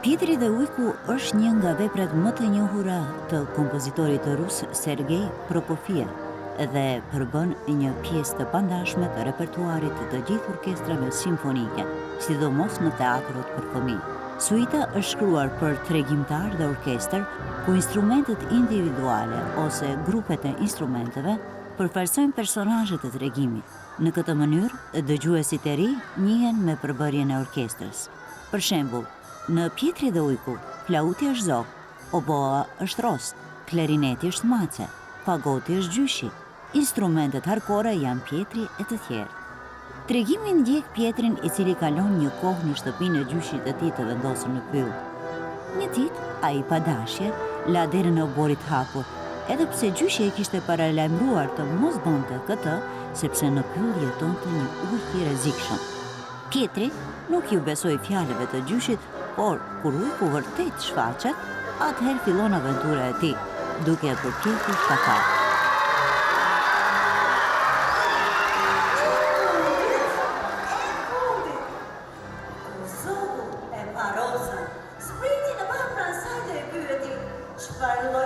Pjetri dhe ujku është një nga veprat më të njohura të kompozitorit rus Sergej Prokofiev dhe përbën një pjesë të pandashme të repertuarit të gjithë orkestrave simfonike, sidomos në teatrot për fëmijë. Suita është shkruar për tregimtar dhe orkestër, ku instrumentet individuale ose grupet e instrumenteve përfaqësojnë personazhet e tregimit. Në këtë mënyrë, dëgjuesit e ri njihen me përbërjen e orkestrës. Për shembull, në Pjetri dhe ujku, flauti është zog, oboa është rost, klarineti është mace, fagoti është gjyshi, instrumentet harkore janë pjetri e të tjerë. Tregimi ndjek Pjetrin i cili kalon një kohë në shtëpinë e gjyshit të tij të vendosur në pyll. Një ditë, ai pa dashje, la derën e oborit hapur, edhe pse gjyshi e kishte paralajmëruar të mos bënte këtë, sepse në pyll jetonte një ujk i rrezikshëm. Pjetri nuk ju besoi fjalëve të gjyshit, por kur ujku vërtet shfaqet, atëherë fillon aventura e tij, duke e përpjekur shtatar. Çfarë